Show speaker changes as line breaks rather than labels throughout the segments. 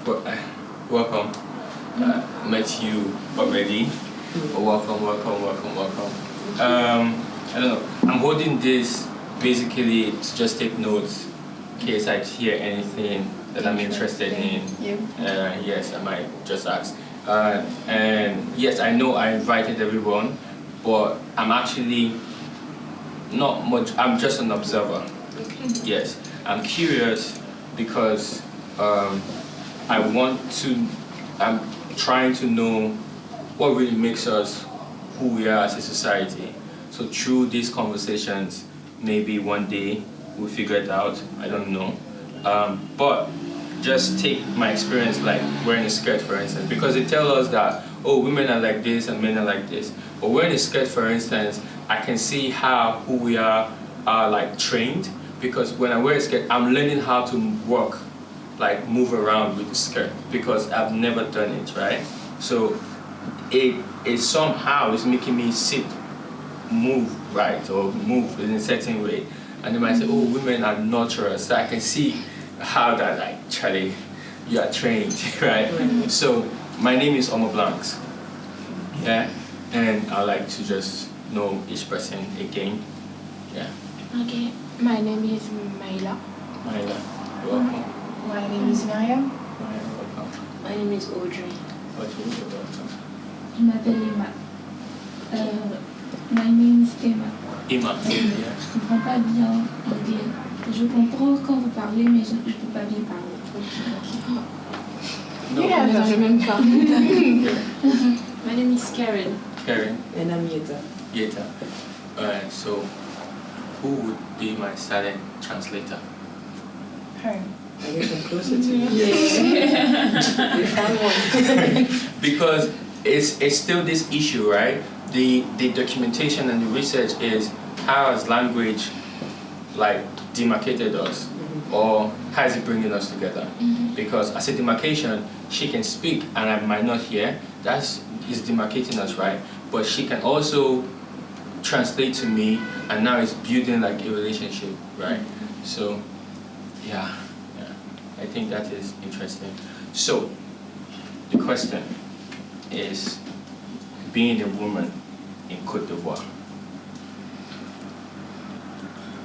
Well, welcome. Met you already. Welcome. I don't know. I'm holding this basically to just take notes in case I hear anything that I'm interested in. Yes, I might just ask. And yes, I know I invited everyone, but I'm actually not much. I'm just an observer.
Okay.
Yes, I'm curious because I'm trying to know what really makes us who we are as a society. So through these conversations, maybe one day we'll figure it out. I don't know. But just take my experience, like wearing a skirt, for instance, because they tell us that, oh, women are like this and men are like this. But wearing a skirt, for instance, I can see how who we are like trained, because when I wear a skirt, I'm learning how to walk, like move around with the skirt, because I've never done it, right? So it somehow is making me sit, move right, or move in a certain way. And they might say, oh, women are nurturers. So I can see how that, like, Charlie, you are trained, right? So my name is Omonblanks, yeah? And I'd like to just know each person again, yeah.
Okay, my name is Myla.
Myla, welcome.
My name is Myriam.
Myla, welcome.
My name is Audrey.
Audrey, welcome.
Je m'appelle Emma. My name is Emma.
Emma, yeah.
Je comprends pas bien l'anglais. Je comprends quand vous parlez, mais je peux pas bien parler.
No.
Yeah, je même pas. My name is Keren.
Keren.
And I'm Yetta.
Yetta. So who would be my silent translator?
Her.
I guess I'm closer to you.
You found one.
Because it's still this issue, right? The documentation and the research is how has language like demarcated us, or how is it bringing us together? Because as a demarcation, she can speak and I might not hear. That is demarcating us, right? But she can also translate to me, and now it's building like a relationship, right? So, yeah, I think that is interesting. So, the question is, being a woman in Côte d'Ivoire.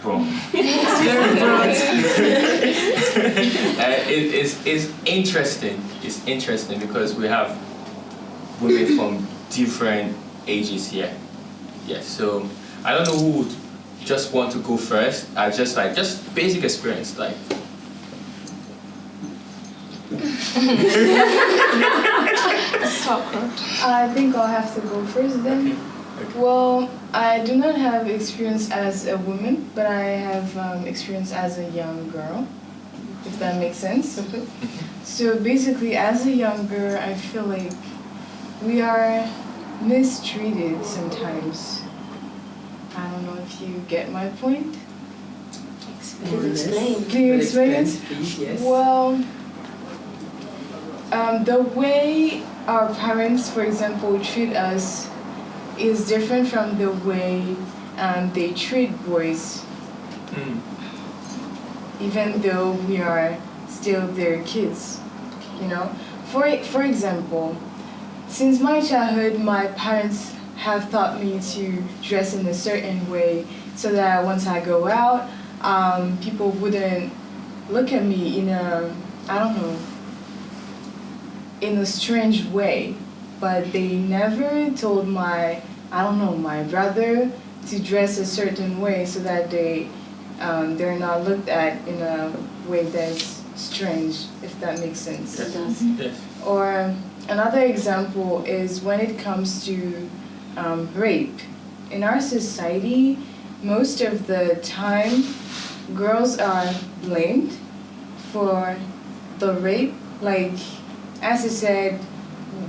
Bro.
It's very broad.
It's interesting. It's interesting because we have women from different ages here. Yes, so I don't know who would just want to go first. I just basic experience, like.
I think I'll have to go first then.
Okay.
Well, I do not have experience as a woman, but I have experience as a young girl, if that makes sense. So basically, as a young girl, I feel like we are mistreated sometimes. I don't know if you get my point.
Please explain.
Can you explain it?
Please, yes.
Well, the way our parents, for example, treat us is different from the way they treat boys, even though we are still their kids, you know? For example, since my childhood, my parents have taught me to dress in a certain way so that once I go out, people wouldn't look at me in a, I don't know, in a strange way. But they never told my brother to dress a certain way so that they're not looked at in a way that's strange, if that makes sense.
Yes. Yes.
Or another example is when it comes to rape. In our society, most of the time, girls are blamed for the rape. Like, as I said,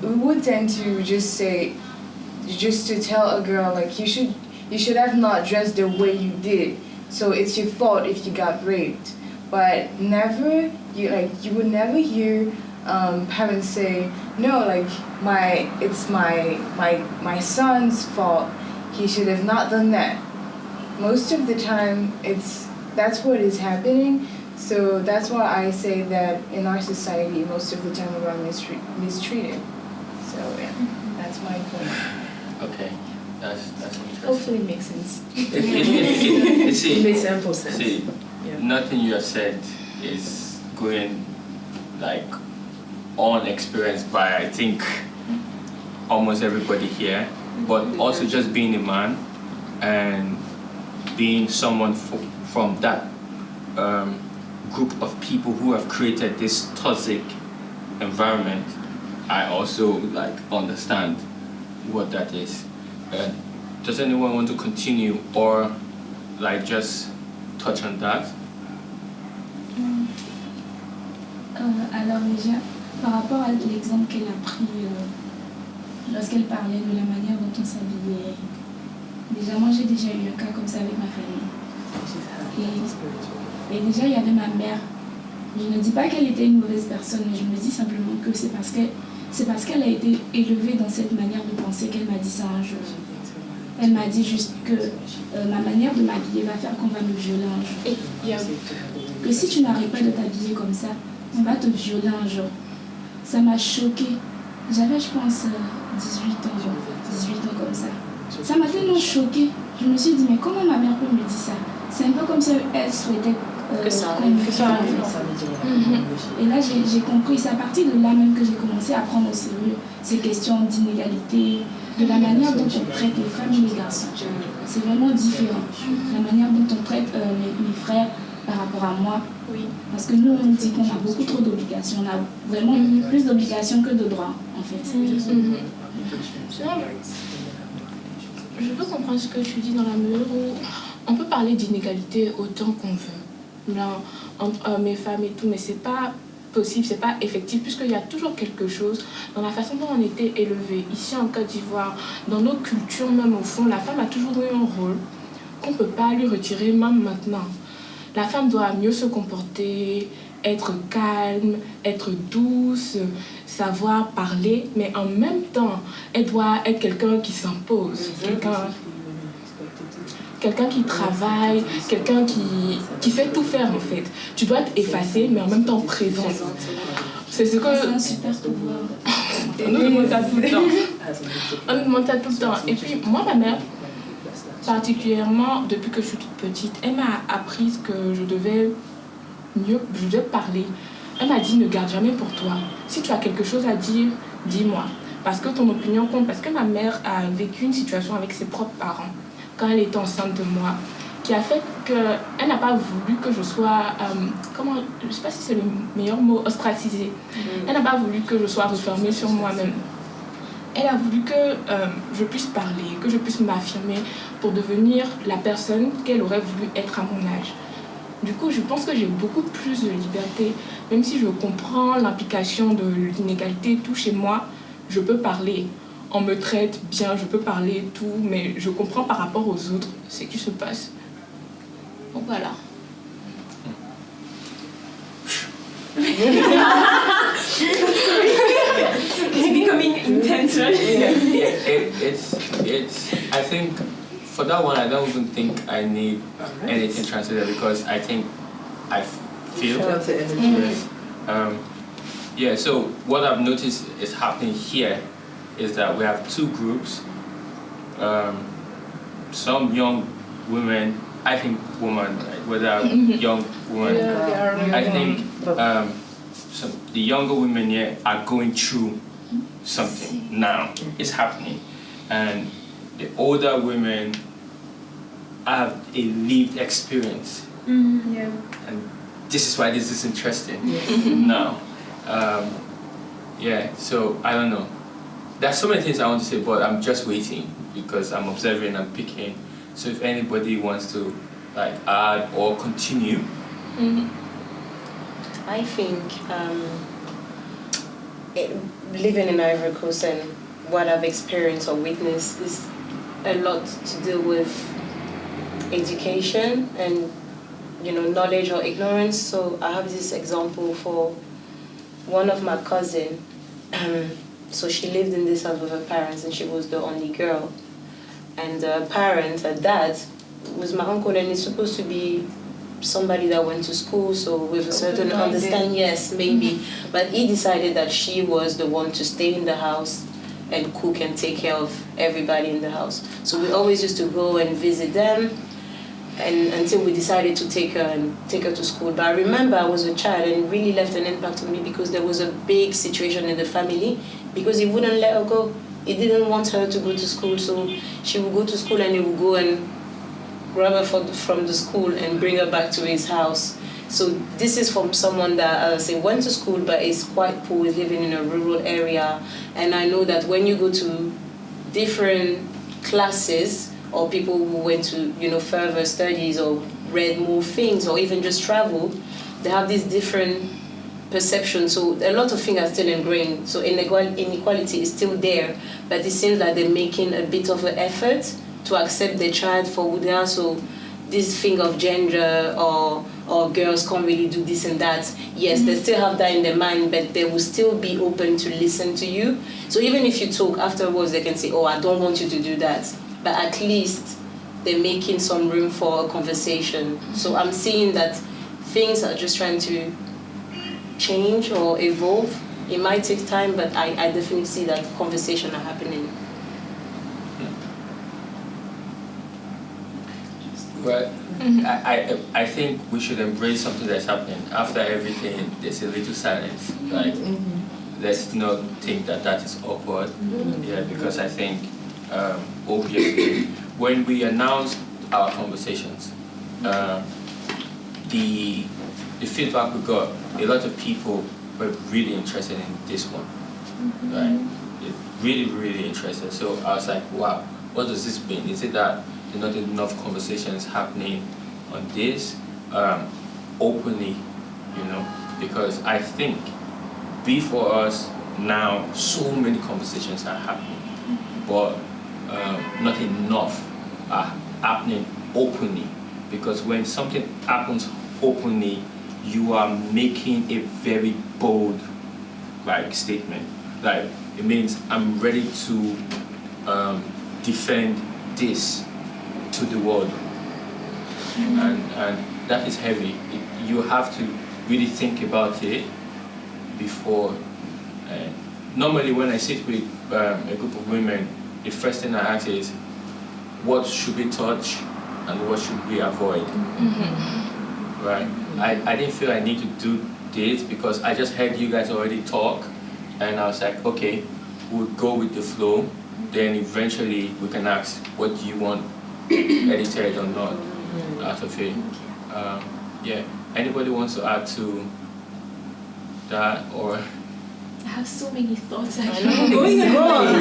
we would tend to just say, just to tell a girl, like, you should have not dressed the way you did, so it's your fault if you got raped. But you would never hear parents say, no, like, it's my son's fault, he should have not done that. Most of the time, that's what is happening. So that's why I say that in our society, most of the time we are mistreated. So yeah, that's my point.
Okay, that's interesting.
Hopefully it makes sense.
See,
It makes ample sense.
see,
Yeah.
nothing you have said is going like unexperienced by I think almost everybody here, but also just being a man and being someone from that group of people who have created this toxic environment, I also like understand what that is. Does anyone want to continue or like just touch on that?
Alors déjà, par rapport à l'exemple qu'elle a pris lorsqu'elle parlait de la manière dont on s'habillait, déjà moi j'ai déjà eu un cas comme ça avec ma famille. Et déjà il y avait ma mère. Je ne dis pas qu'elle était une mauvaise personne, mais je me dis simplement que c'est parce qu'elle a été élevée dans cette manière de penser qu'elle m'a dit ça un jour. Elle m'a dit juste que ma manière de m'habiller va faire qu'on va me violer un jour. Et que si tu n'arrêtes pas de t'habiller comme ça, on va te violer un jour. Ça m'a choquée. J'avais, je pense, 18 ans comme ça. Ça m'a tellement choquée. Je me suis dit, mais comment ma mère peut me dire ça? C'est un peu comme si elle souhaitait
que ça
qu'on me
arrive.
viole. Et là, j'ai compris. C'est à partir de là même que j'ai commencé à prendre au sérieux ces questions d'inégalité, de la manière dont on traite les femmes et les garçons. C'est vraiment différent. La manière dont on traite mes frères par rapport à moi.
Oui.
Parce que nous, on dit qu'on a beaucoup trop d'obligations. On a vraiment plus d'obligations que de droits, en fait.
Je peux comprendre ce que tu dis dans la mesure où on peut parler d'inégalité autant qu'on veut, là, entre hommes et femmes et tout, mais c'est pas possible, c'est pas effectif, puisqu'il y a toujours quelque chose dans la façon dont on était élevé. Ici en Côte d'Ivoire, dans nos cultures même au fond, la femme a toujours eu un rôle qu'on ne peut pas lui retirer même maintenant. La femme doit mieux se comporter, être calme, être douce, savoir parler, mais en même temps, elle doit être quelqu'un qui s'impose, quelqu'un qui travaille, quelqu'un qui sait tout faire en fait. Tu dois être effacée, mais en même temps présente. C'est ce que...
C'est un super pouvoir.
On nous demande ça tout le temps. On nous demande ça tout le temps. Et puis, moi, ma mère, particulièrement depuis que je suis toute petite, elle m'a appris que je devais parler. Elle m'a dit, ne garde jamais pour toi. Si tu as quelque chose à dire, dis-moi. Parce que ton opinion compte. Parce que ma mère a vécu une situation avec ses propres parents, quand elle était enceinte de moi, qui a fait qu'elle n'a pas voulu que je sois, je ne sais pas si c'est le meilleur mot, ostracisée. Elle n'a pas voulu que je sois refermée sur moi-même. Elle a voulu que je puisse parler, que je puisse m'affirmer pour devenir la personne qu'elle aurait voulu être à mon âge. Du coup, je pense que j'ai beaucoup plus de liberté, même si je comprends l'implication de l'inégalité et tout chez moi, je peux parler. On me traite bien, je peux parler tout, mais je comprends par rapport aux autres ce qui se passe. Donc voilà.
It's becoming intense, right?
It's. I think for that one, I don't even think I need anything translated because I think I feel.
Felt the energy.
Yeah. So what I've noticed is happening here is that we have two groups. Some young women, I think women, right? Whether young women, I think the younger women here are going through something now. It's happening, and the older women have a lived experience.
Yeah.
And this is why this is interesting now. Yeah. So I don't know. There's so many things I want to say, but I'm just waiting because I'm observing and picking. So if anybody wants to like add or continue.
I think living in Ivory Coast and what I've experienced or witnessed is a lot to do with education and knowledge or ignorance. So I have this example for one of my cousins. So she lived in this house with her parents and she was the only girl. And her parents, her dad, was my uncle and he's supposed to be somebody that went to school, so with a certain
Open-minded.
understanding, yes, maybe. But he decided that she was the one to stay in the house and cook and take care of everybody in the house. So we always used to go and visit them, and until we decided to take her to school. But I remember I was a child, and it really left an impact on me because there was a big situation in the family because he wouldn't let her go. He didn't want her to go to school, so she would go to school and he would go and grab her from the school and bring her back to his house. So this is from someone that, as I say, went to school but is quite poor, is living in a rural area. And I know that when you go to different classes or people who went to, further studies or read more things or even just travel, they have these different perceptions. So a lot of things are still ingrained. So inequality is still there, but it seems like they're making a bit of an effort to accept their child for who they are. So this thing of gender or girls can't really do this and that. Yes, they still have that in their mind, but they will still be open to listen to you. So even if you talk afterwards, they can say, oh, I don't want you to do that. But at least they're making some room for a conversation. So I'm seeing that things are just trying to change or evolve. It might take time, but I definitely see that conversation are happening.
Well, I think we should embrace something that's happening. After everything, there's a little silence. Like, let's not think that is awkward. Yeah, because I think, obviously, when we announced our conversations, the feedback we got, a lot of people were really interested in this one. Right? Really, really interested. So I was like, wow, what does this mean? Is it that there are not enough conversations happening on this openly, because I think before us now so many conversations are happening, but not enough are happening openly, because when something happens openly, you are making a very bold statement. Like, it means I'm ready to defend this to the world, and that is heavy. You have to really think about it before. Normally, when I sit with a group of women, the first thing I ask is, what should we touch and what should we avoid? Right? I didn't feel I need to do this because I just heard you guys already talk, and I was like, okay, we'll go with the flow. Then eventually we can ask, what do you want edited or not out of it? Yeah. Anybody wants to add to that or?
I have so many thoughts
Going
actually.
on.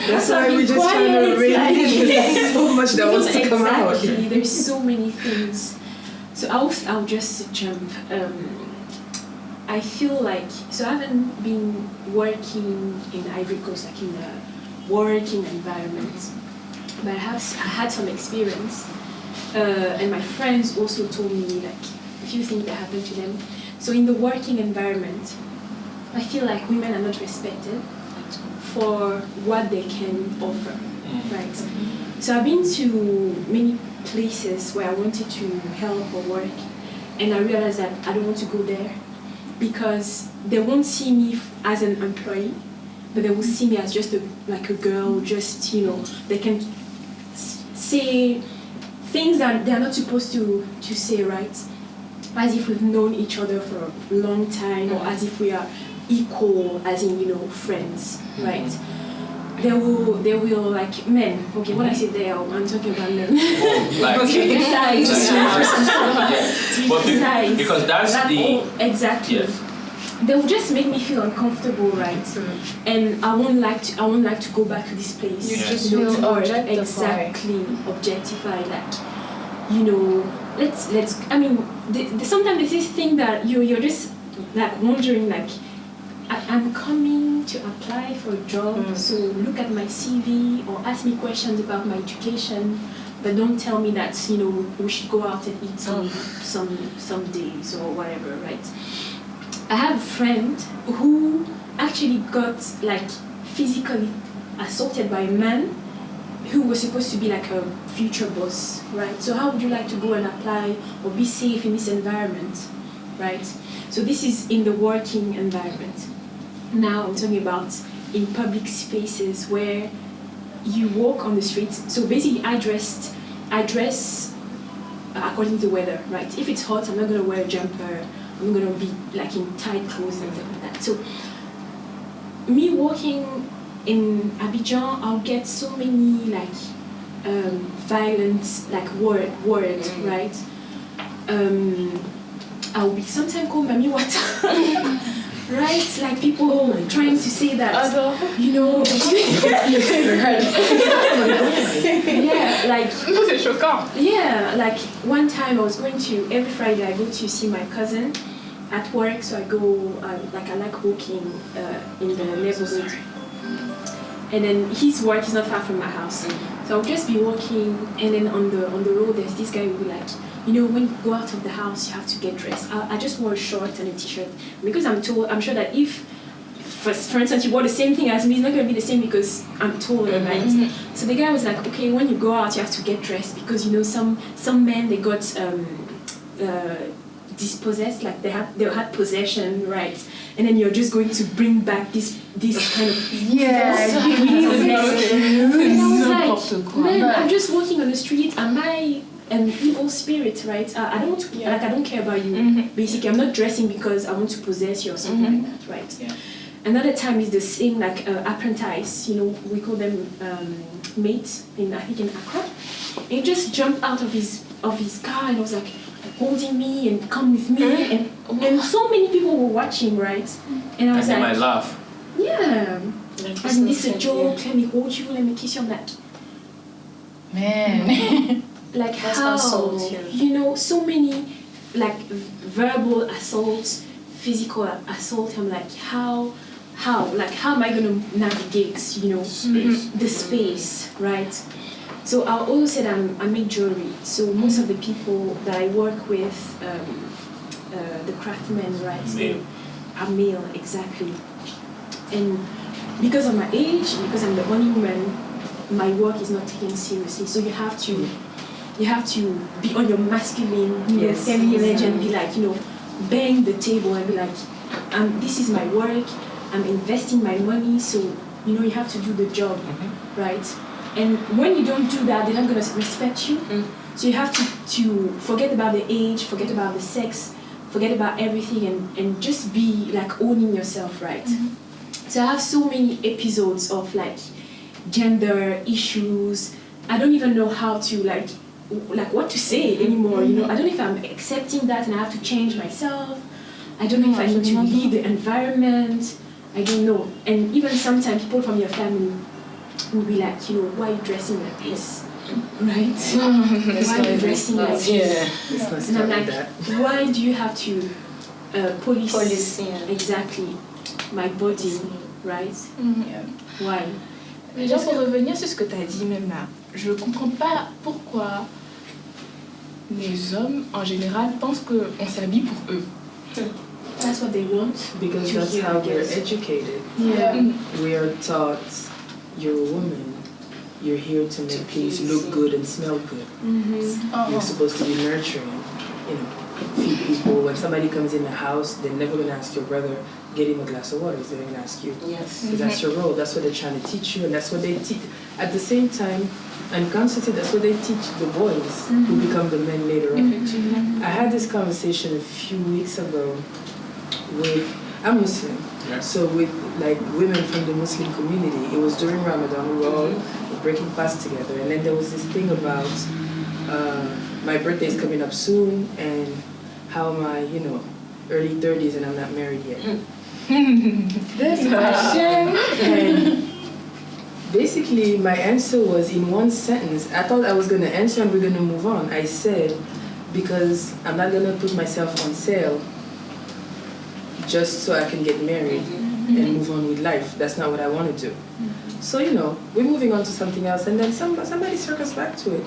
That's why we're just trying to read it because there's so much that wants to come out.
Exactly, there's so many things. So I'll just jump. I feel like, so I haven't been working in Ivory Coast, like in a working environment, but I had some experience, and my friends also told me like a few things that happened to them. So in the working environment, I feel like women are not respected for what they can offer, right? So I've been to many places where I wanted to help or work, and I realized that I don't want to go there because they won't see me as an employee, but they will see me as just a girl, just, they can say things that they're not supposed to say, right? As if we've known each other for a long time, or as if we are equal, as in, friends, right? They will like men. Okay, when I say they, I'm talking about men.
Okay.
Size.
Because that's
exactly.
Yes.
They will just make me feel uncomfortable, right? And I won't like to go back to this place.
You just
to
feel
work.
objectified.
Exactly, objectified. Like, let's. I mean, sometimes there's this thing that you're just like wondering, like, I'm coming to apply for a job, so look at my CV or ask me questions about my education, but don't tell me that we should go out and eat some days or whatever, right? I have a friend who actually got like physically assaulted by a man who was supposed to be like a future boss, right? So how would you like to go and apply or be safe in this environment, right? So this is in the working environment. Now I'm talking about in public spaces where you walk on the streets. So basically I dress according to the weather, right? If it's hot, I'm not gonna wear a jumper. I'm gonna be like in tight clothes and stuff like that. So me walking in Abidjan, I'll get so many like violent like words, right? I'll be sometimes called Mami Wata, right? Like people trying to say that, you know. Yeah, like.
C'est choquant.
Yeah, like one time I was going to, every Friday I go to see my cousin at work, so I go, like I like walking in the neighborhood. And then his work is not far from my house. So I'll just be walking, and then on the road there's this guy who will be like, you know, when you go out of the house, you have to get dressed. I just wore a short and a t-shirt because I'm sure that if, for instance, you wore the same thing as me, it's not going to be the same because I'm taller, right? So the guy was like, okay, when you go out, you have to get dressed because, you know, some men, they got dispossessed, like they had possession, right? And then you're just going to bring back this kind of
Yeah.
And I was like, man, I'm just walking on the street. Am I an evil spirit, right? I don't care about you. Basically, I'm not dressing because I want to possess you or something like that, right? Yeah. Another time is the same, like apprentice. You know, we call them mates in Accra. And he just jumped out of his car and was like holding me and come with me, and so many people were watching, right? And I was like,
they might laugh.
Yeah. And this is a joke. Let me hold you. Let me kiss you on that.
Man.
Like
That's
how,
assault, yeah.
you know, so many like verbal assaults, physical assault. I'm like, how am I gonna navigate, you know, the space, right? So I also said I make jewelry. So most of the people that I work with, the craftsmen, right, are male, exactly. And because of my age, because I'm the only woman, my work is not taken seriously. So you have to be on your masculine, you know, feminine edge and be like, you know, bang the table and be like, this is my work, I'm investing my money, so, you know, you have to do the job, right? And when you don't do that, they're not going to respect you. So you have to forget about the age, forget about the sex, forget about everything and just be like owning yourself, right? So I have so many episodes of like gender issues. I don't even know how to like what to say anymore, you know. I don't know if I'm accepting that and I have to change myself. I don't know if I need to leave the environment. I don't know. And even sometimes people from your family will be like, you know, why are you dressing like this? Right? Why are you dressing like this? And I'm like, why do you have to police exactly my body, right? Why?
Mais genre pour revenir sur ce que tu as dit même là, je comprends pas pourquoi les hommes en général pensent qu'on s'habille pour eux.
That's what they want.
Because that's how we're educated.
Yeah.
We are taught, you're a woman, you're here to make things look good and smell good. You're supposed to be nurturing, you know, feed people. When somebody comes in the house, they're never going to ask your brother, get him a glass of water. They're going to ask you.
Yes.
Because that's your role. That's what they're trying to teach you, and that's what they teach. At the same time, unconsciously, that's what they teach the boys who become the men later on. I had this conversation a few weeks ago with, I'm Muslim, so with like women from the Muslim community. It was during Ramadan, we were all breaking fast together, and then there was this thing about my birthday is coming up soon, and how am I, you know, early 30s and I'm not married yet.
This question.
And basically, my answer was in one sentence. I thought I was going to answer and we're going to move on. I said, because I'm not going to put myself on sale just so I can get married and move on with life. That's not what I want to do. So, you know, we're moving on to something else, and then somebody circles back to it.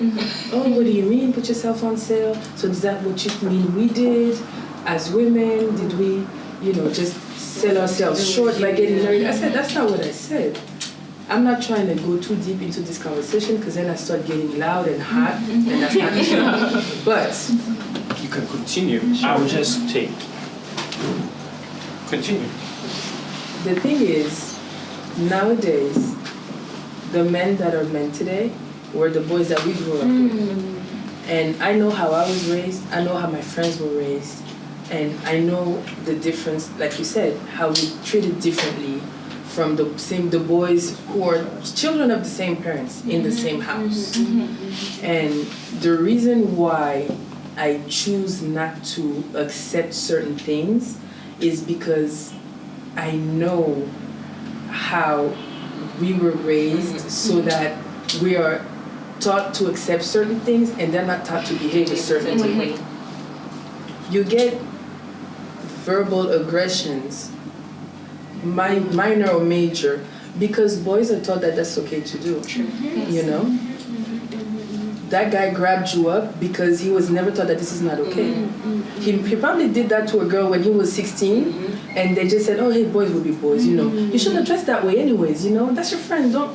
Oh, what do you mean, put yourself on sale? So is that what you mean we did as women? Did we, you know, just sell ourselves short by getting married? I said, that's not what I said. I'm not trying to go too deep into this conversation because then I start getting loud and hot, and that's not true. But
You can continue. I will just take. Continue.
the thing is, nowadays, the men that are men today were the boys that we grew up with. And I know how I was raised, I know how my friends were raised, and I know the difference, like you said, how we treated differently from the boys who are children of the same parents in the same house. And the reason why I choose not to accept certain things is because I know how we were raised so that we are taught to accept certain things and they're not taught to behave a certain way. You get verbal aggressions, minor or major, because boys are taught that that's okay to do. You know? That guy grabbed you up because he was never taught that this is not okay. He probably did that to a girl when he was 16 and they just said, oh, hey, boys will be boys, you know. You shouldn't dress that way anyways, you know. That's your friend, don't.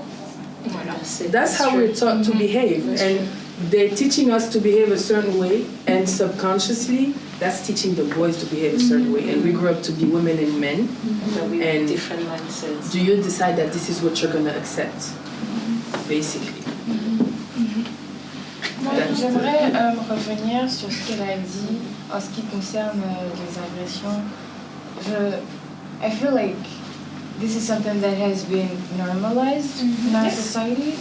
That's how we're taught to behave. And they're teaching us to behave a certain way, and subconsciously, that's teaching the boys to behave a certain way. And we grew up to be women and men. And
different mindsets.
do you decide that this is what you're going to accept, basically?
Moi, j'aimerais revenir sur ce qu'elle a dit en ce qui concerne les agressions. I feel like this is something that has been normalized in our society.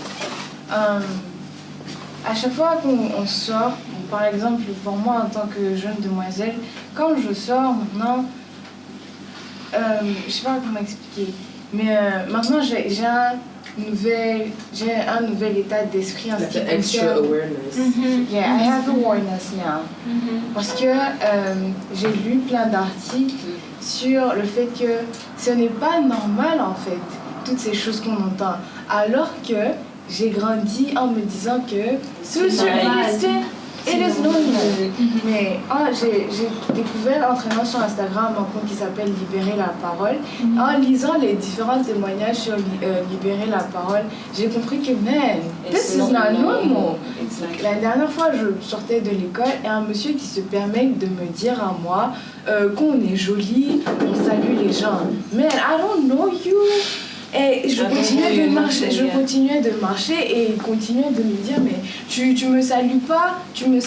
À chaque fois qu'on sort, par exemple pour moi en tant que jeune demoiselle, quand je sors maintenant, je sais pas comment expliquer, mais maintenant j'ai un nouvel état d'esprit en ce qui concerne.
Extra awareness.
Yeah, I have awareness now. Parce que j'ai lu plein d'articles sur le fait que ce n'est pas normal en fait, toutes ces choses qu'on entend. Alors que j'ai grandi en me disant que it is normal. Mais j'ai découvert en traînant sur Instagram un compte qui s'appelle Libérer la parole. En lisant les différents témoignages sur Libérer la parole, j'ai compris que this is not normal. La dernière fois, je sortais de l'école et un monsieur qui se permet de me dire à moi qu'on est joli, on salue les gens. Man, I don't know you. Et je continuais de marcher et il continuait de me dire mais tu me salues pas. And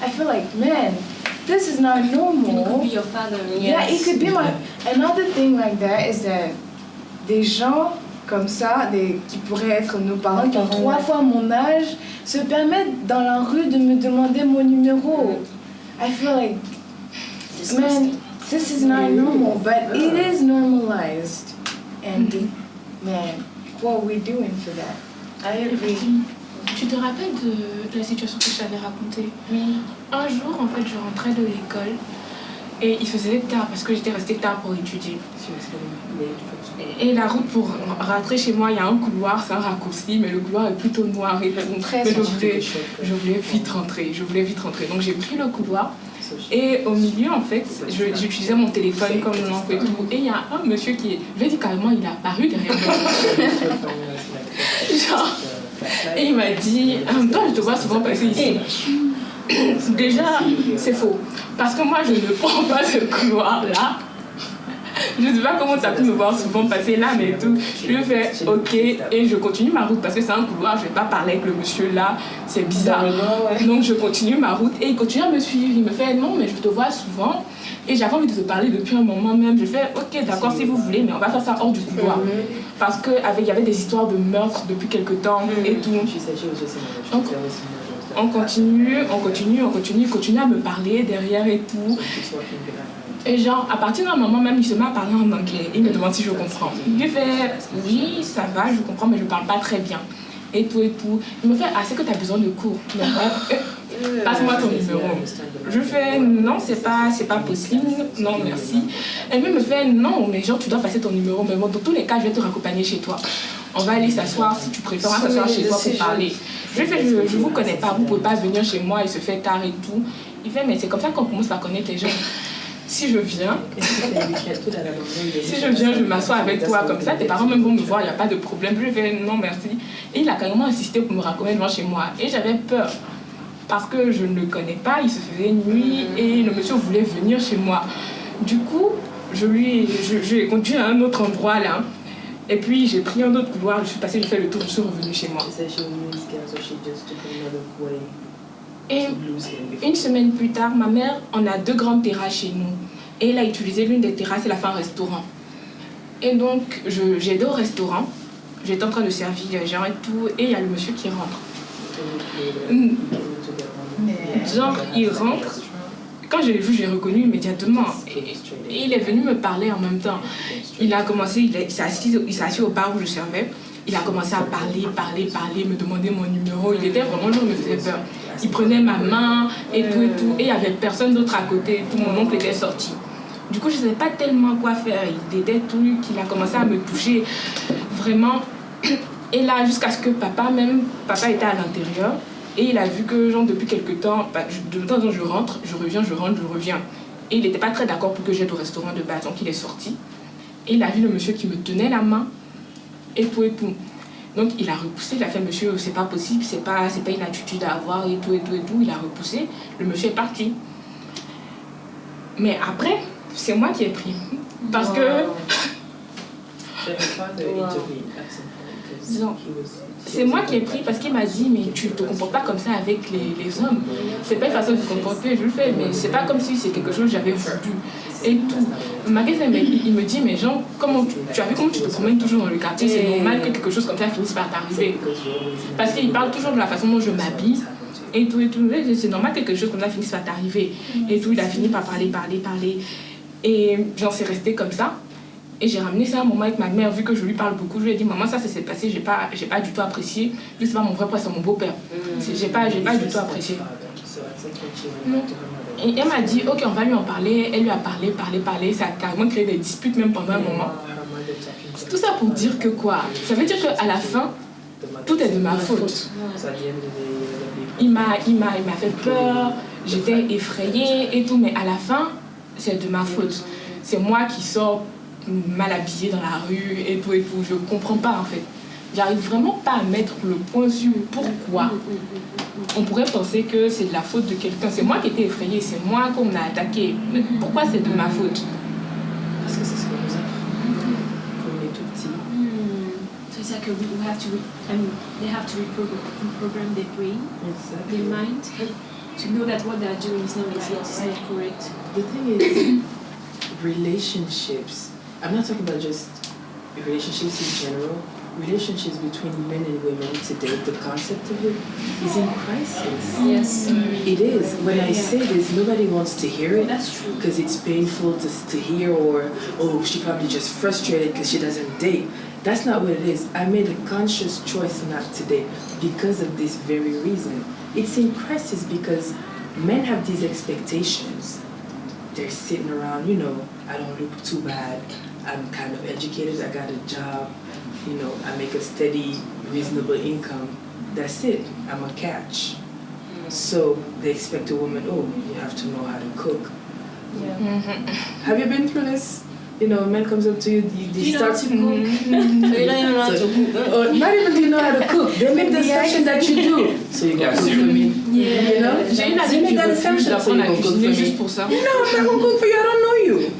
I feel like, man, this is not normal.
It could be your father.
Yeah, it could be my. Another thing like that is that des gens comme ça, qui pourraient être nos parents, qui ont 3 fois mon âge, se permettent dans la rue de me demander mon numéro. I feel like, man, this is not normal, but it is normalized. And man, what are we doing for that? I agree.
Tu te rappelles de la situation que je t'avais racontée?
Oui.
Un jour, en fait, je rentrais de l'école et il faisait tard parce que j'étais restée tard pour étudier. Et la route pour rentrer chez moi, il y a un couloir, c'est un raccourci, mais le couloir est plutôt noir et je voulais vite rentrer. Donc j'ai pris le couloir. Et au milieu, en fait, j'utilisais mon téléphone comme une lampe et tout. Et il y a un monsieur qui, je lui ai dit carrément, il est apparu derrière moi. Genre, et il m'a dit, toi, je te vois souvent passer ici. Déjà, c'est faux. Parce que moi, je ne prends pas ce couloir-là. Je ne sais pas comment tu as pu me voir souvent passer là, mais tout. Je lui fais OK et je continue ma route parce que c'est un couloir, je ne vais pas parler avec le monsieur là, c'est bizarre. Donc je continue ma route et il continue à me suivre. Il me fait non, mais je te vois souvent et j'avais envie de te parler depuis un moment même. Je fais OK, d'accord, si vous voulez, mais on va faire ça hors du couloir. Parce qu'il y avait des histoires de meurtres depuis quelque temps et tout. Donc, on continue à me parler derrière et tout. Et genre, à partir d'un moment même, il se met à parler en anglais. Il me demande si je comprends. Je lui fais, oui, ça va, je comprends, mais je parle pas très bien. Et tout. Il me fait, c'est que tu as besoin de cours. Passe-moi ton numéro. Je fais, non, c'est pas possible. Non, merci. Et lui me fait, non, mais genre, tu dois passer ton numéro. Mais bon, dans tous les cas, je vais te raccompagner chez toi. On va aller s'asseoir, si tu préfères, on va s'asseoir chez toi pour parler. Je lui fais, je vous connais pas, vous pouvez pas venir chez moi, il se fait tard et tout. Il fait, mais c'est comme ça qu'on commence à connaître les gens. si je viens, je m'assois avec toi comme ça, tes parents même vont me voir, il n'y a pas de problème. Je vais non merci. Et il a carrément insisté pour me raccompagner devant chez moi. Et j'avais peur. Parce que je ne le connais pas, il se faisait nuit et le monsieur voulait venir chez moi. Du coup, je lui ai conduit à un autre endroit là. Et puis j'ai pris un autre couloir, je suis passée, j'ai fait le tour, je suis revenue chez moi. Et une semaine plus tard, ma mère, on a 2 grandes terrasses chez nous. Et elle a utilisé l'une des terrasses, elle a fait un restaurant. Et donc, j'ai été au restaurant, j'étais en train de servir les gens et tout, et il y a le monsieur qui rentre. Genre, il rentre. Quand je l'ai vu, j'ai reconnu immédiatement. Et il est venu me parler en même temps. Il a commencé, il s'est assis au bar où je servais. Il a commencé à parler, me demander mon numéro. Il était vraiment, genre, il me faisait peur. Il prenait ma main et tout. Et il n'y avait personne d'autre à côté. Tout mon oncle était sorti. Du coup, je ne savais pas tellement quoi faire. Il était tout, il a commencé à me toucher. Vraiment. Et là, jusqu'à ce que papa était à l'intérieur. Et il a vu que, genre, depuis quelques temps, de temps en temps, je rentre, je reviens. Et il n'était pas très d'accord pour que j'aide au restaurant de base. Donc, il est sorti. Et il a vu le monsieur qui me tenait la main. Et tout. Donc, il a repoussé. Il a fait, monsieur, c'est pas possible, c'est pas une attitude à avoir, et tout. Il a repoussé. Le monsieur est parti. Mais après, c'est moi qui ai pris. Parce que... C'est moi qui ai pris parce qu'il m'a dit mais tu te comportes pas comme ça avec les hommes. C'est pas une façon de se comporter, je le fais, mais c'est pas comme si c'est quelque chose que j'avais voulu. Et tout. Ma question, il me dit mais Jean, tu as vu comment tu te promènes toujours dans le quartier, c'est normal que quelque chose comme ça finisse par t'arriver. Parce qu'il parle toujours de la façon dont je m'habille. Et tout. C'est normal que quelque chose comme ça finisse par t'arriver. Et tout, il a fini par parler. Et j'en suis restée comme ça. Et j'ai ramené ça à un moment avec ma mère, vu que je lui parle beaucoup. Je lui ai dit, maman, ça s'est passé, j'ai pas du tout apprécié. Lui, c'est pas mon vrai père, c'est mon beau-père. J'ai pas du tout apprécié. Et elle m'a dit, ok, on va lui en parler. Elle lui a parlé. Ça a carrément créé des disputes, même pendant un moment. Tout ça pour dire que quoi? Ça veut dire qu'à la fin, tout est de ma faute. Il m'a fait peur, j'étais effrayée et tout, mais à la fin, c'est de ma faute. C'est moi qui sors mal habillée dans la rue et tout. Je comprends pas en fait. J'arrive vraiment pas à mettre le point sur pourquoi. On pourrait penser que c'est de la faute de quelqu'un. C'est moi qui étais effrayée, c'est moi qu'on a attaqué. Mais pourquoi c'est de ma faute?
Parce que c'est ce qu'on nous apprend quand on est tout petit.
So it's like they have to reprogram their brain, their mind, to know that what they are doing is not right, it's not correct.
The thing is, relationships. I'm not talking about just relationships in general. Relationships between men and women today, the concept of it is in crisis.
Yes.
It is. When I say this, nobody wants to hear it.
That's true.
Because it's painful to hear, or, oh, she probably just frustrated because she doesn't date. That's not what it is. I made a conscious choice not to date because of this very reason. It's in crisis because men have these expectations. They're sitting around, I don't look too bad. I'm kind of educated, I got a job, I make a steady, reasonable income. That's it, I'm a catch. So they expect a woman, you have to know how to cook.
Yeah.
Have you been through this? A man comes up to you, they start to cook. Or not even do you know how to cook. They make the assumption that you do. So you got to cook for me.
Yeah.
J'ai une amie qui veut apprendre à cuisiner juste pour ça. No, I'm not going to cook for you, I don't know you.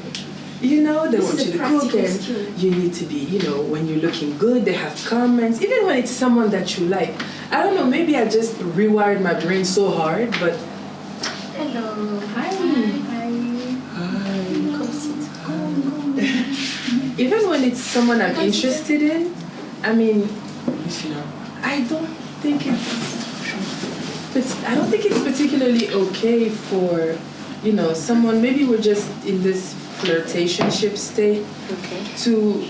They want you to cook and you need to be, when you're looking good, they have comments. Even when it's someone that you like. I don't know, maybe I just rewired my brain so hard, but...
Hello. Hi.
Even when it's someone I'm interested in, I don't think it's particularly okay for, someone, maybe we're just in this flirtationship state, to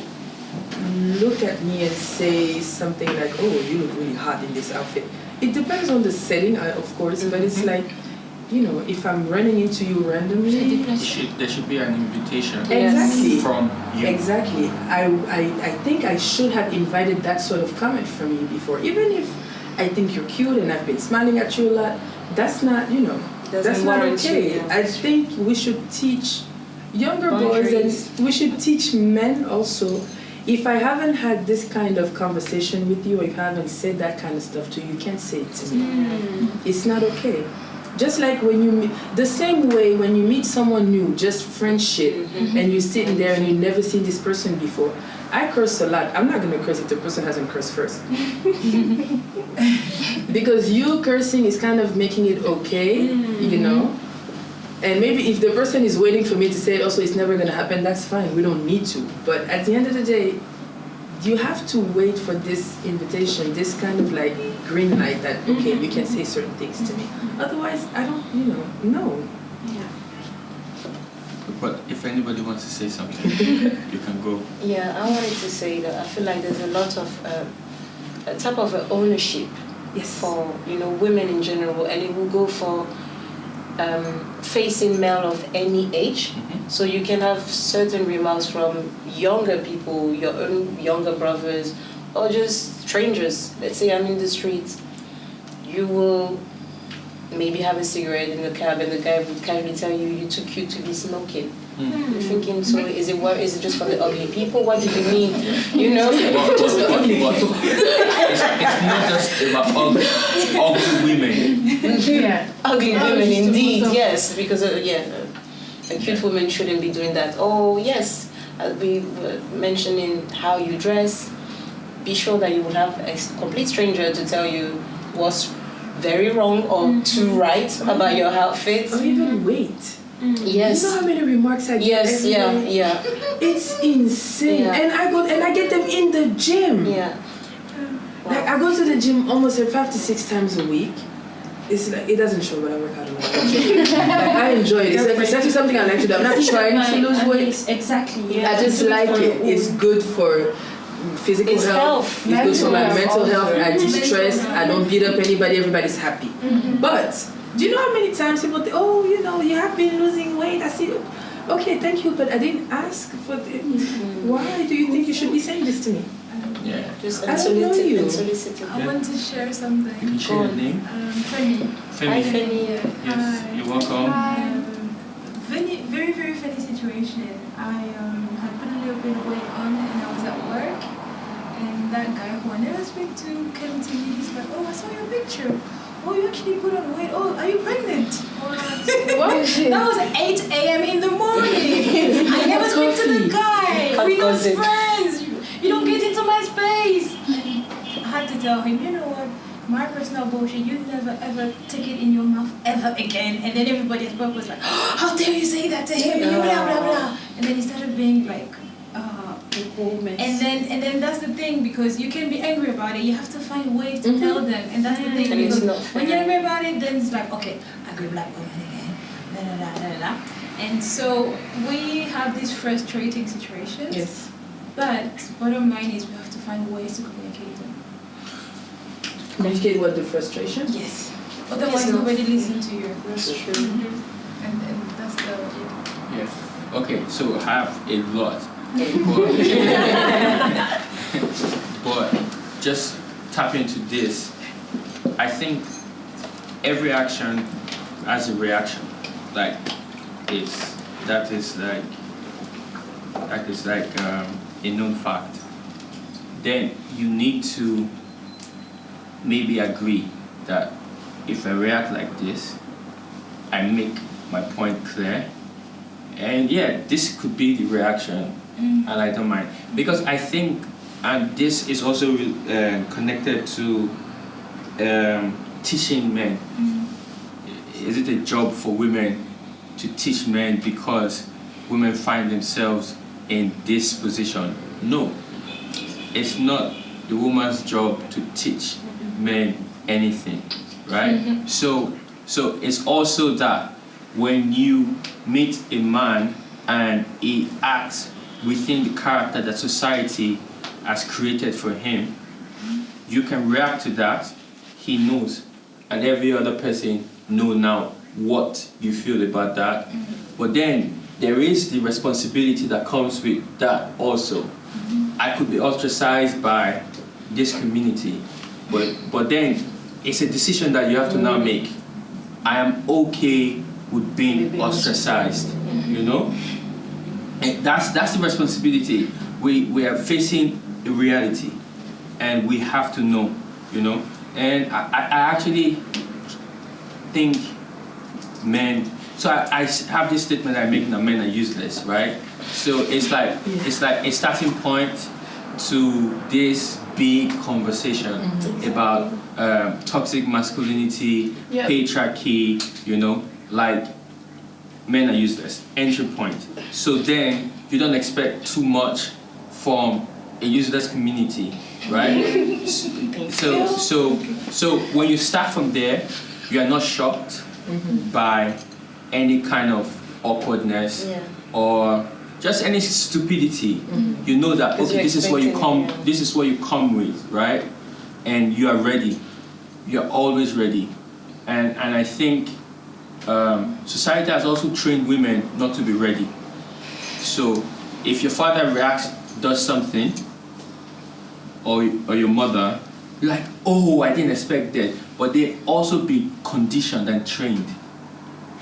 look at me and say something like, oh, you look really hot in this outfit. It depends on the setting, of course, but it's like, if I'm running into you randomly...
There should be an invitation
from you. Exactly. I think I should have invited that sort of comment from you before. Even if I think you're cute and I've been smiling at you a lot, that's not, that's not okay. I think we should teach younger boys, and we should teach men also. If I haven't had this kind of conversation with you, or if I haven't said that kind of stuff to you, you can't say it to me. It's not okay. Just like when you meet, the same way when you meet someone new, just friendship, and you're sitting there and you never seen this person before. I curse a lot. I'm not going to curse if the person hasn't cursed first. Because you cursing is kind of making it okay, you know? And maybe if the person is waiting for me to say, also, it's never going to happen, that's fine. We don't need to. But at the end of the day, you have to wait for this invitation, this kind of like green light that, okay, you can say certain things to me. Otherwise, I don't, no.
Yeah.
But if anybody wants to say something, you can go.
Yeah, I wanted to say that I feel like there's a lot of a type of ownership for women in general, and it will go for facing male of any age. So you can have certain remarks from younger people, your own younger brothers, or just strangers. Let's say I'm in the streets, you will maybe have a cigarette in the cab and the guy would casually tell you, you're too cute to be smoking. You're thinking, so is it just for the ugly people? What do you mean? Just the ugly people.
It's not just about ugly women.
Yeah. Ugly women indeed, yes, because a cute woman shouldn't be doing that. Oh yes, we were mentioning how you dress. Be sure that you will have a complete stranger to tell you what's very wrong or too right about your outfit.
Or even weight.
Yes.
You know how many remarks I get every day?
Yeah.
It's insane.
Yeah.
And I get them in the gym.
Yeah. Wow.
Like I go to the gym almost 5 to 6 times a week. It's like it doesn't show, but I work out a lot. Like, I enjoy it. It's actually something I like to do. I'm not trying to lose weight.
Exactly.
I just like it. It's good for physical health. It's good for my mental health. I de-stress. I don't beat up anybody. Everybody's happy. But do you know how many times people think, oh, you have been losing weight? I see. Okay, thank you, but I didn't ask for it. Why do you think you should be saying this to me?
Yeah.
Just
I don't know you.
I want to share something.
You can share your name.
Femi.
Hi, Femi.
Yes, you're welcome.
Very, very funny situation. I had put a little bit of weight on and I was at work. And that guy who I never speak to came to me. He's like, oh, I saw your picture. Oh, you actually put on weight. Oh, are you pregnant? What? That was 8 a.m. in the morning. I never speak to the guy. We lost friends. You don't get into my space. And I had to tell him, you know what? My personal bullshit, you never ever take it in your mouth ever again. And then everybody at work was like, oh, how dare you say that to him? And blah, blah, blah. And then he started being like, and then that's the thing, because you can be angry about it. You have to find ways to tell them, and that's the thing. Because when you're angry about it, then it's like, okay, angry black woman again, da da da da da. And so we have these frustrating situations.
Yes.
But bottom line is we have to find ways to communicate them.
Communicate what the frustration?
Yes. Otherwise, nobody listens to you.
That's true.
And that's the.
Yes. Okay, so I have a lot. But just tap into this. I think every action has a reaction. Like that is like a known fact. Then you need to maybe agree that if I react like this, I make my point clear. And this could be the reaction. And I don't mind, because I think, and this is also connected to teaching men. Is it a job for women to teach men because women find themselves in this position? No, it's not the woman's job to teach men anything, right? So it's also that when you meet a man and he acts within the character that society has created for him, you can react to that. He knows, and every other person know now what you feel about that. But then there is the responsibility that comes with that also. I could be ostracized by this community, but then it's a decision that you have to now make. I am okay with being ostracized, you know? And that's the responsibility. We are facing a reality, and we have to know, you know. And I actually think men. So I have this statement I make that men are useless, right? So it's like a starting point to this big conversation about toxic masculinity, patriarchy, you know, like men are useless, entry point. So then you don't expect too much from a useless community, right? So when you start from there, you are not shocked by any kind of awkwardness or just any stupidity. You know that okay, this is what you come. This is what you come with, right? And you are ready. You are always ready. And I think society has also trained women not to be ready. So if your father does something, or your mother, you're like, oh, I didn't expect that. But they also be conditioned and trained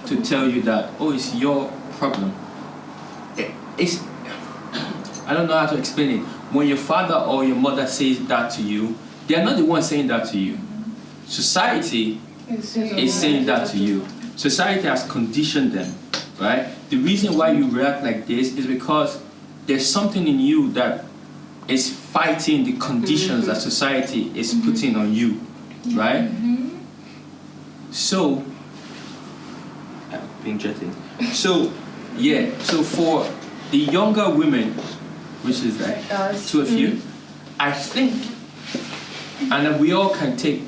to tell you that, oh, it's your problem. I don't know how to explain it. When your father or your mother says that to you, they are not the ones saying that to you. Society is saying that to you. Society has conditioned them, right? The reason why you react like this is because there's something in you that is fighting the conditions that society is putting on you, right? So, being jetted. So, so for the younger women, which is like two of you, I think, and we all can take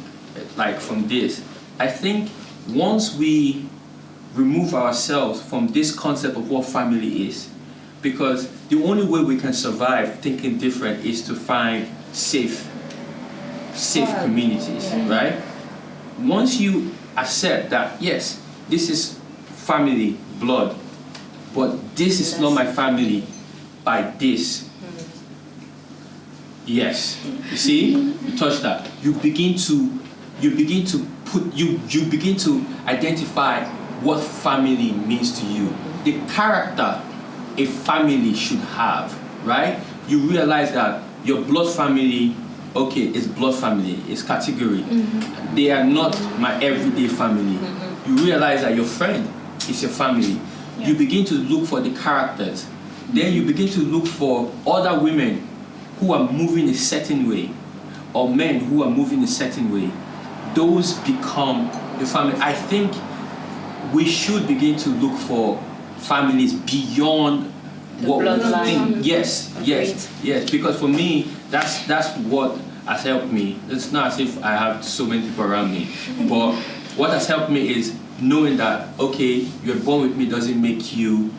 like from this, I think once we remove ourselves from this concept of what family is, because the only way we can survive thinking different is to find safe communities, right? Once you accept that, yes, this is family, blood, but this is not my family by this. Yes, you see, you touch that. You begin to identify what family means to you, the character a family should have, right? You realize that your blood family, okay, is blood family, it's category. They are not my everyday family. You realize that your friend is your family. You begin to look for the characters. Then you begin to look for other women who are moving a certain way, or men who are moving a certain way. Those become the family. I think we should begin to look for families beyond what we think. Yes. Because for me, that's what has helped me. It's not as if I have so many people around me, but what has helped me is knowing that, okay, you're born with me doesn't make you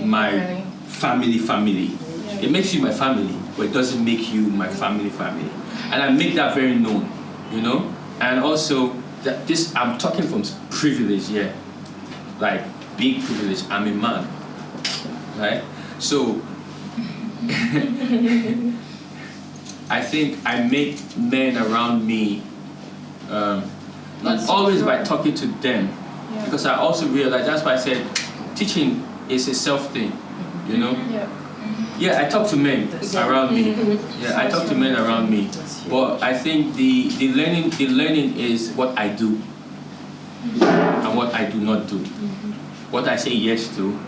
my family. It makes you my family, but it doesn't make you my family. And I make that very known, you know? And also, that this, I'm talking from privilege, like big privilege. I'm a man, right? So, I think I make men around me, not always by talking to them, because I also realize, that's why I said teaching is a self thing, you know? I talk to men around me. I talk to men around me. But I think the learning is what I do and what I do not do. What I say yes to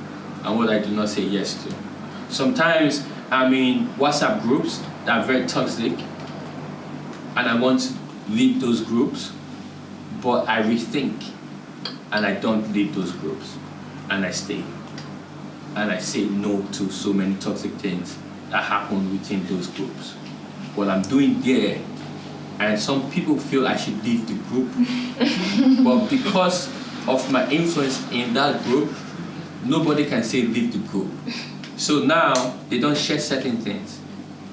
and what I do not say yes to. Sometimes I'm in WhatsApp groups that are very toxic and I want to leave those groups, but I rethink and I don't leave those groups and I stay. And I say no to so many toxic things that happen within those groups. What I'm doing there, and some people feel I should leave the group, but because of my influence in that group, nobody can say leave the group. So now they don't share certain things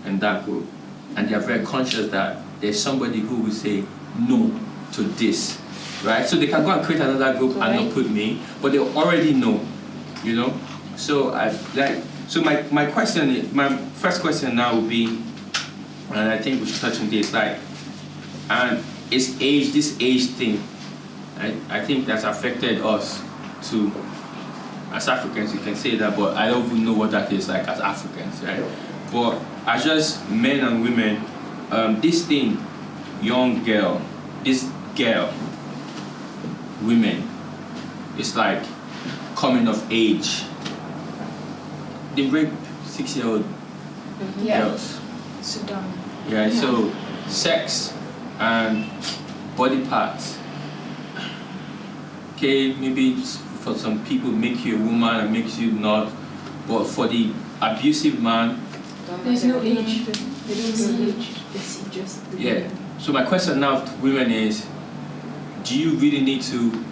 in that group, and they are very conscious that there's somebody who will say no to this, right? So they can go and create another group and not put me, but they already know, you know. So my question, my first question now would be, and I think we should touch on this, like, and it's this age thing, I think that's affected us to as Africans you can say that, but I don't even know what that is like as Africans, right? But as just men and women, this thing, young girl, this girl, women, it's like coming of age. They rape 6-year-old girls.
Sudan.
Yeah, so sex and body parts. Okay, maybe for some people make you a woman and makes you not, but for the abusive man,
there's no age. They don't see age. They see just the
yeah. So my question now to women is, do you really need to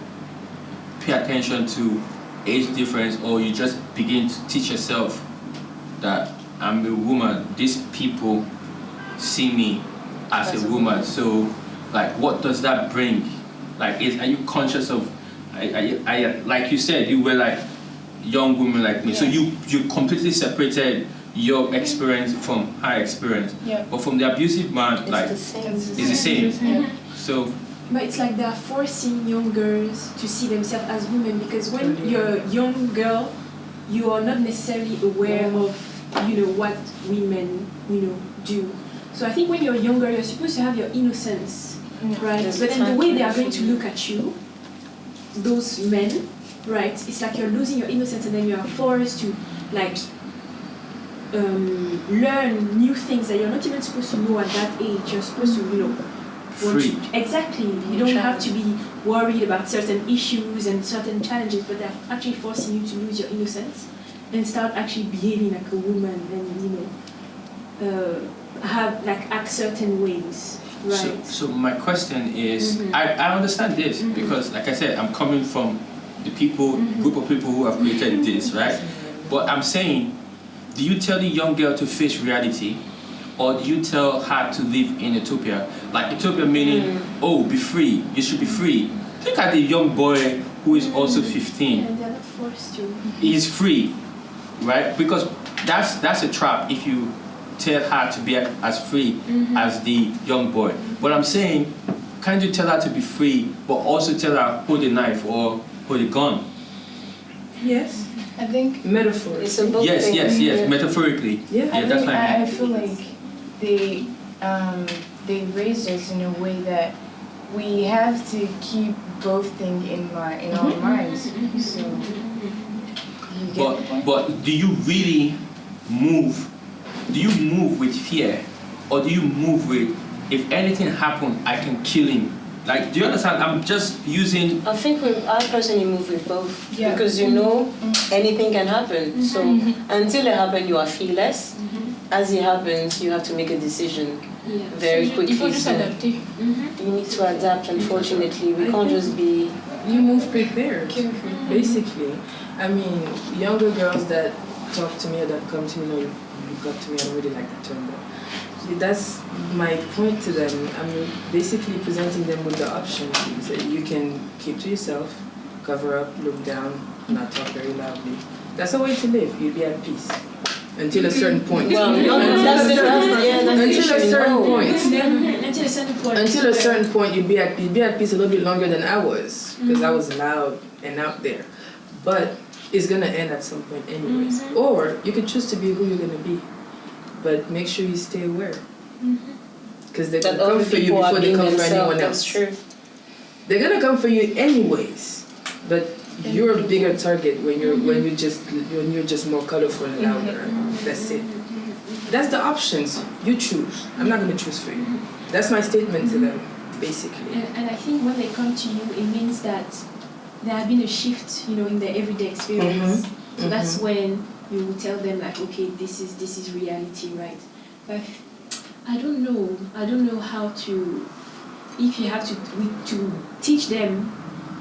pay attention to age difference, or you just begin to teach yourself that I'm a woman, these people see me as a woman, so like what does that bring? Like are you conscious of, I like you said, you were like young women like me, so you completely separated your experience from her experience, but from the abusive man, it's like it's the same. So
but it's like they're forcing young girls to see themselves as women, because when you're a young girl, you are not necessarily aware of, what women, do. So I think when you're younger, you're supposed to have your innocence, right? But then the way they are going to look at you, those men, right? It's like you're losing your innocence, and then you are forced to, like, learn new things that you're not even supposed to know at that age. You're supposed to,
free.
Exactly. You don't have to be worried about certain issues and certain challenges, but they're actually forcing you to lose your innocence and start actually behaving like a woman, and act certain ways, right?
So my question is, I understand this because, like I said, I'm coming from the group of people who have created this, right? But I'm saying, do you tell the young girl to face reality, or do you tell her to live in utopia? Like utopia meaning, be free, you should be free. Look at the young boy who is also 15.
And they're not forced to.
He's free, right? Because that's a trap if you tell her to be as free as the young boy. But I'm saying, can't you tell her to be free, but also tell her hold a knife or hold a gun?
Yes.
I think
metaphor.
It's a both
yes, metaphorically.
That's what I feel like they raised us in a way that we have to keep both things in our minds. So,
but do you really move? Do you move with fear, or do you move with, if anything happened, I can kill him? Like, do you understand? I'm just using.
I think I personally move with both because anything can happen. So until it happens, you are fearless. As it happens, you have to make a decision very quickly.
Il faut juste adapter.
You need to adapt. Unfortunately, we can't just be.
You move prepared, basically. I mean, younger girls that talk to me or that come to me, look up to me, I don't really like that term, but that's my point to them. I'm basically presenting them with the option that you can keep to yourself, cover up, look down, not talk very loudly. That's a way to live. You'll be at peace. Until a certain point.
Well, until a
certain point, you'd be at peace a little bit longer than I was, because I was loud and out there. But it's gonna end at some point anyways. Or you could choose to be who you're gonna be, but make sure you stay aware, because they're gonna come for you before they come for anyone else.
That's true.
They're gonna come for you anyways, but you're a bigger target when you're just more colorful and louder. That's it. That's the options. You choose. I'm not gonna choose for you. That's my statement to them, basically.
And I think when they come to you, it means that there has been a shift, in their everyday experience. So that's when you will tell them, like, okay, this is reality, right? But I don't know how to. If you have to teach them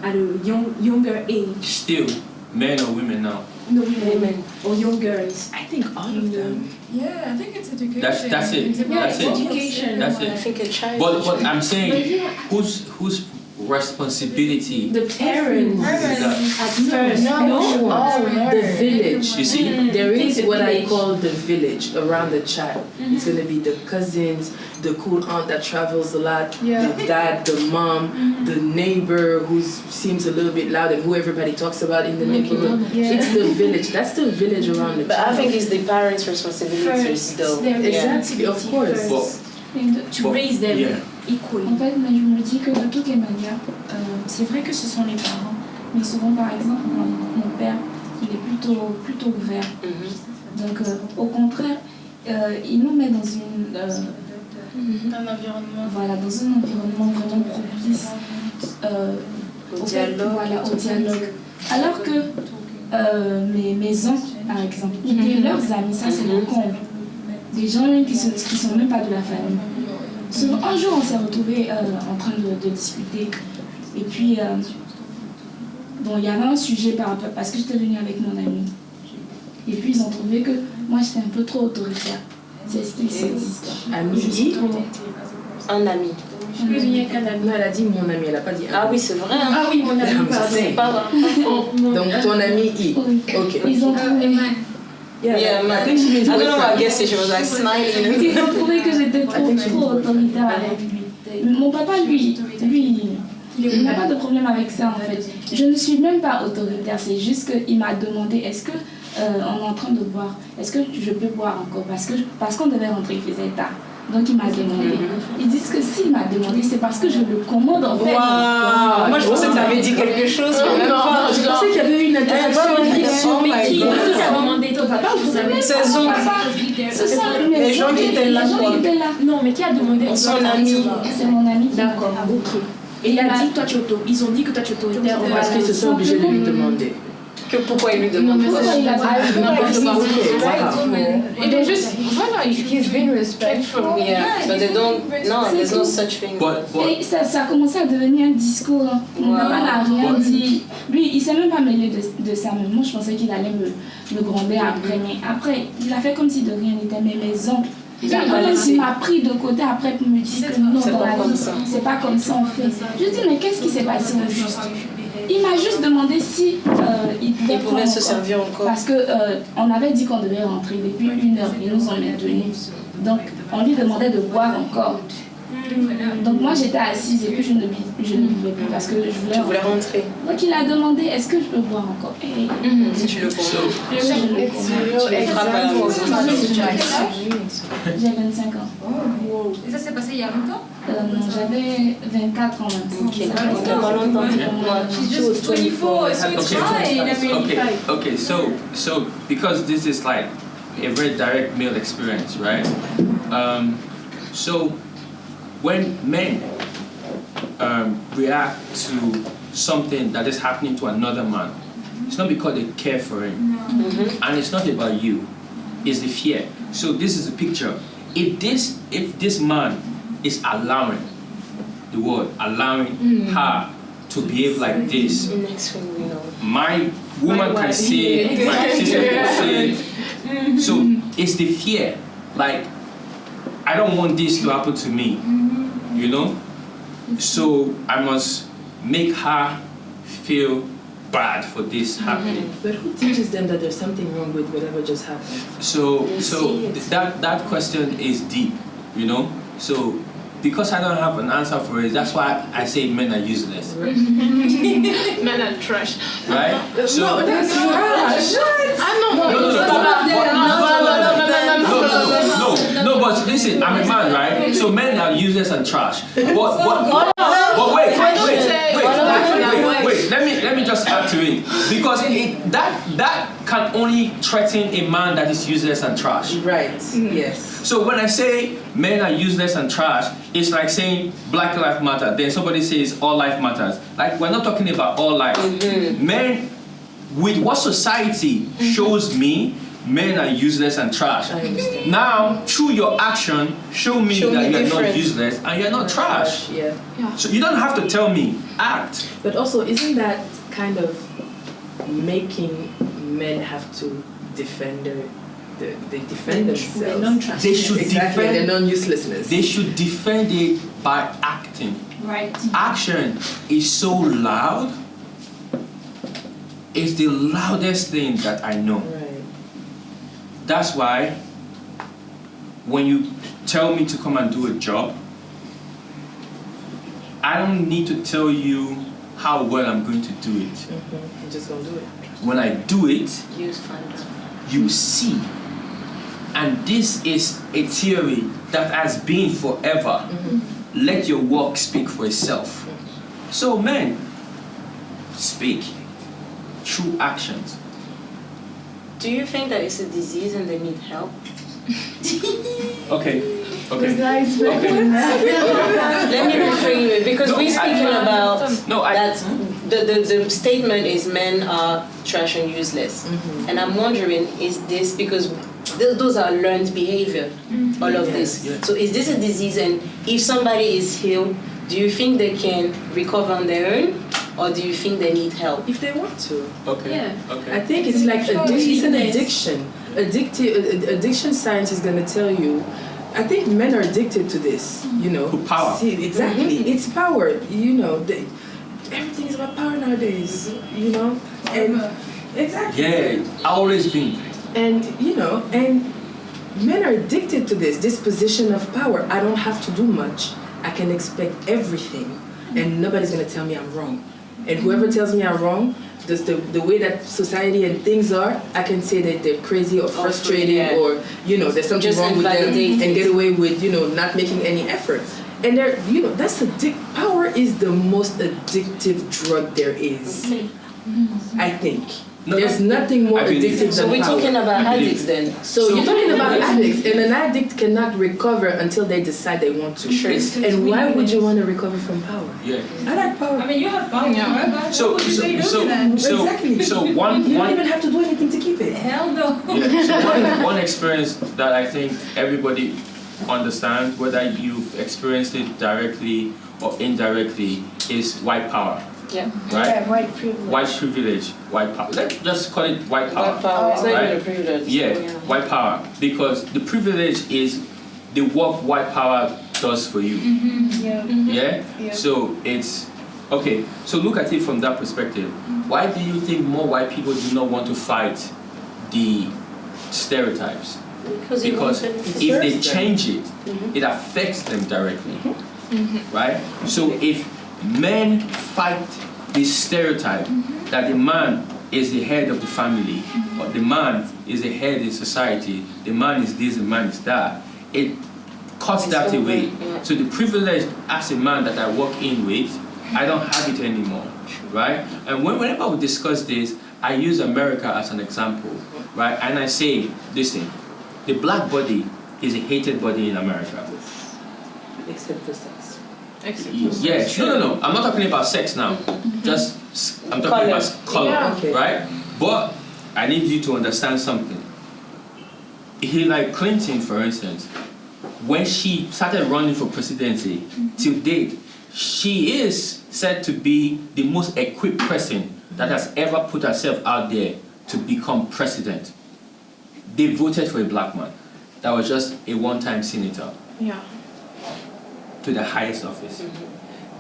at a younger age.
Still, men or women now?
No, women or young girls.
I think all of them.
Yeah, I think it's education.
That's it.
It's education.
That's it.
I think a child.
But I'm saying, who's responsibility.
The parents at first, the village.
You see,
there is what I call the village around the child. It's gonna be the cousins, the cool aunt that travels a lot, the dad, the mom, the neighbor who seems a little bit loud and who everybody talks about in the neighborhood. It's the village. That's the village around the child.
But I think it's the parents' responsibility still.
Exactly, of course.
To raise them equally.
En fait, je me dis que de toutes les manières, c'est vrai que ce sont les parents, mais souvent, par exemple, mon père, il est plutôt ouvert. Donc, au contraire, il nous met dans
un environnement.
Voilà, dans un environnement vraiment propice
au dialogue.
Alors que mes oncles, par exemple, et leurs amis, ça c'est le comble. Des gens qui sont même pas de la famille. Souvent, un jour, on s'est retrouvés en train de discuter. Et puis, bon, il y avait un sujet par rapport, parce que j'étais venue avec mon ami. Et puis, ils ont trouvé que moi, j'étais un peu trop autoritaire. C'est ce qu'ils se disent.
Ami?
Un ami.
Je peux venir qu'un ami.
Non, elle a dit mon ami, elle a pas dit
Ah oui, c'est vrai. Hein.
Ah oui, mon ami, pardon.
Donc, ton ami I. Ok.
Ils ont trouvé...
Yeah, man. I don't know, I guess she was like smiling.
Ils ont trouvé que j'étais trop autoritaire avec lui. Mon papa, lui, il n'a pas de problème avec ça en fait. Je ne suis même pas autoritaire, c'est juste qu'il m'a demandé est-ce que on est en train de boire, est-ce que je peux boire encore parce qu'on devait rentrer, il faisait tard. Donc il m'a demandé. Ils disent que s'il m'a demandé, c'est parce que je le commande en fait.
Wow. Moi je pensais que tu avais dit quelque chose.
Je pensais qu'il y avait eu une interaction.
Mais qui t'a demandé? Ton papa ou ton ami?
Ce sont
les gens qui étaient là.
Non, mais qui a demandé?
Son ami.
C'est mon ami.
D'accord, ok. Et il a dit toi tu es autoritaire. Ils ont dit que toi tu es autoritaire.
Parce qu'ils se sont obligés de lui demander.
Que pourquoi il lui demande?
Pourquoi il a
Et donc juste, voilà,
He's been respectful.
Yeah, but they don't. No, there's no such thing.
Et ça a commencé à devenir un discours. Mon papa n'a rien dit. Lui, il ne s'est même pas mêlé de ça. Mais moi, je pensais qu'il allait me gronder après. Mais après, il a fait comme si de rien n'était. Mais mes oncles, il m'a pris de côté après pour me dire que non, dans la vie, c'est pas comme ça on fait. Je dis, mais qu'est-ce qui s'est passé au juste? Il m'a juste demandé si il
pouvait se servir encore.
Parce qu'on avait dit qu'on devait rentrer depuis 1 heure. Ils nous ont maintenus. Donc, on lui demandait de boire encore. Donc, moi, j'étais assise et puis je ne buvais plus parce que je voulais rentrer. Donc, il a demandé est-ce que je peux boire encore?
Si tu le comprends.
J'ai 25 ans.
Et ça s'est passé il y a longtemps?
Non, j'avais 24 ans maintenant.
She's just 24, so it's fine.
Okay. So because this is like a very direct male experience, right? So when men react to something that is happening to another man, it's not because they care for him, and it's not about you. It's the fear. So this is a picture. If this man is allowing her to behave like this, my woman can say, my sister can say. So it's the fear. Like, I don't want this to happen to me, you know? So I must make her feel bad for this happening.
But who teaches them that there's something wrong with whatever just happened?
So that question is deep, you know? So because I don't have an answer for it, that's why I say men are useless.
Men are trash.
Right? So
no, that's trash.
No, but listen, I'm a man, right? So men are useless and trash. But wait. Let me just add to it. Because that can only threaten a man that is useless and trash.
Right, yes.
So when I say men are useless and trash, it's like saying Black Lives Matter. Then somebody says all life matters. Like, we're not talking about all life. Men, with what society shows me, men are useless and trash.
I understand.
Now, through your action, show me that you're
different.
not useless and you're not trash.
Yeah.
So you don't have to tell me, act.
But also, isn't that kind of making men have to defend their they defend themselves.
They should
Exactly,
defend
their non-uselessness.
They should defend it by acting.
Right.
Action is so loud. It's the loudest thing that I know.
Right.
That's why when you tell me to come and do a job, I don't need to tell you how well I'm going to do it.
You're just gonna do it.
When I do it,
Use funds.
you see. And this is a theory that has been forever. Let your work speak for itself. So men, speak through actions.
Do you think that it's a disease and they need help?
Okay.
Let me
reframe it, because we're speaking about
that
the statement is men are trash and useless. And I'm wondering, is this because those are learned behavior, all of this. So is this a disease, and if somebody is healed, do you think they can recover on their own, or do you think they need help?
If they want to.
Okay.
Yeah.
Okay.
I think it's like it's an addiction. Addiction science is going to tell you. I think men are addicted to this. You know.
To power.
See, exactly. It's power. You know. Everything is about power nowadays. You know. And exactly.
Yeah. Always been.
And you know. And men are addicted to this position of power. I don't have to do much. I can expect everything, and nobody's going to tell me I'm wrong. And whoever tells me I'm wrong, the way that society and things are, I can say that they're crazy or frustrated or, you know, there's something wrong with them and get away with, you know, not making any effort. And they're, you know, power is the most addictive drug there is, I think. There's nothing more addictive than power.
So we're talking about addicts then?
So you're talking about addicts, and an addict cannot recover until they decide they want to. And why would you want to recover from power?
Yeah.
I like power.
I mean, you have power.
So
exactly.
So one
you don't even have to do anything to keep it.
Hell no.
Yeah. So one experience that I think everybody understands, whether you've experienced it directly or indirectly, is white power.
Yeah.
Right?
Yeah, white privilege.
White privilege, white power. Let's just call it white power.
White power. It's not
right?
even a privilege.
Yeah, white power. Because the privilege is the work white power does for you. Yeah? So it's okay. So look at it from that perspective. Why do you think more white people do not want to fight the stereotypes? Because if they change it, it affects them directly. Right? So if men fight this stereotype that the man is the head of the family, or the man is the head in society, the man is this, the man is that, it cuts that away. So the privilege as a man that I walk in with, I don't have it anymore, right? And whenever we discuss this, I use America as an example, right? And I say, listen, the black body is a hated body in America.
Except for sex.
Yeah, no. I'm not talking about sex now. I'm talking about color, right? But I need you to understand something. Hillary Clinton, for instance, when she started running for presidency, till date, she is said to be the most equipped person that has ever put herself out there to become president. They voted for a black man that was just a one-time senator.
Yeah.
To the highest office.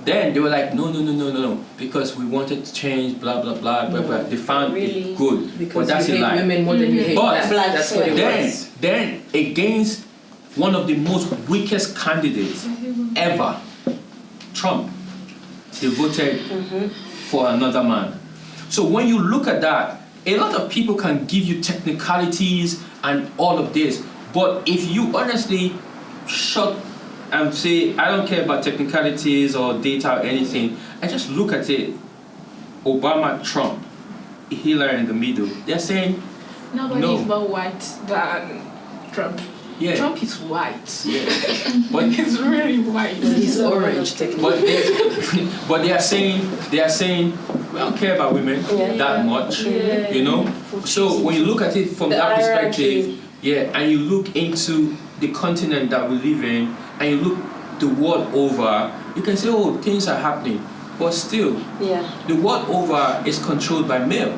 Then they were like, no, because we wanted to change, blah, blah, blah, blah, blah. They found it good,
because
but that's
you
a lie.
hate women more than you hate blacks. That's what it was.
Then against one of the most weakest candidates ever, Trump, they voted for another man. So when you look at that, a lot of people can give you technicalities and all of this, but if you honestly shut and say, I don't care about technicalities or data or anything, I just look at it, Obama, Trump, Hillary in the middle, they're saying
nobody is more white than Trump.
Yeah.
Trump is white.
Yeah. But
he's really white.
He's orange technically.
But they are saying we don't care about women that much. You know? So when you look at it from that perspective, and you look into the continent that we live in, and you look the world over, you can say, oh, things are happening. But still, the world over is controlled by male,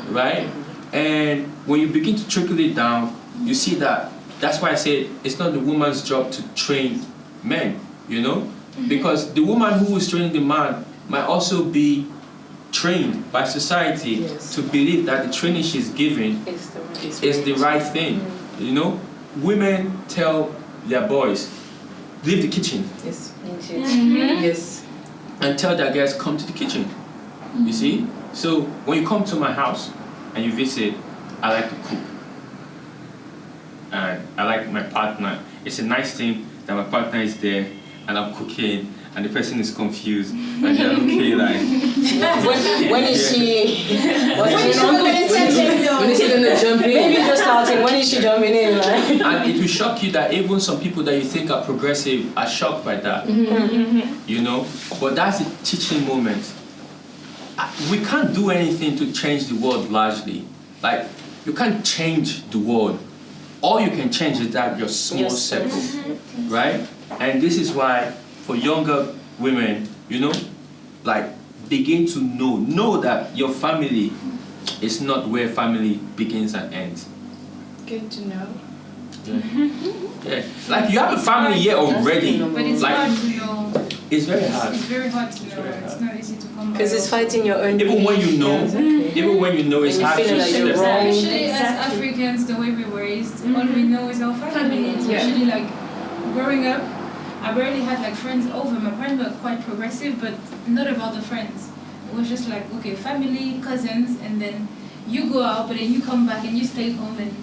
right? And when you begin to trickle it down, you see that. That's why I say it's not the woman's job to train men, you know? Because the woman who is training the man might also be trained by society to believe that the training she's giving is the right thing, you know? Women tell their boys, leave the kitchen.
Yes.
Yes. And tell their girls, come to the kitchen. You see? So when you come to my house and you visit, I like to cook. And I like my partner. It's a nice thing that my partner is there and I'm cooking and the person is confused and they're looking like
when is she
when is she gonna jump in?
Maybe just starting, when is she jumping in? Like?
And it will shock you that even some people that you think are progressive are shocked by that. You know? But that's a teaching moment. We can't do anything to change the world largely. Like, you can't change the world. All you can change is that your small circle, right? And this is why, for younger women, you know, like, begin to know that your family is not where family begins and ends.
Good to know.
Yeah. Like, you have a family here already.
But it's
like,
hard to know.
It's very hard.
It's very hard to know. It's not easy to come by.
Because it's fighting your own.
Even when you know, even when you know, it's hard to
you're wrong.
Especially as Africans, the way we were raised, all we know is our family. Especially like growing up, I barely had like friends over. My parents were quite progressive, but not about the friends. It was just like, okay, family, cousins, and then you go out, but then you come back and you stay home and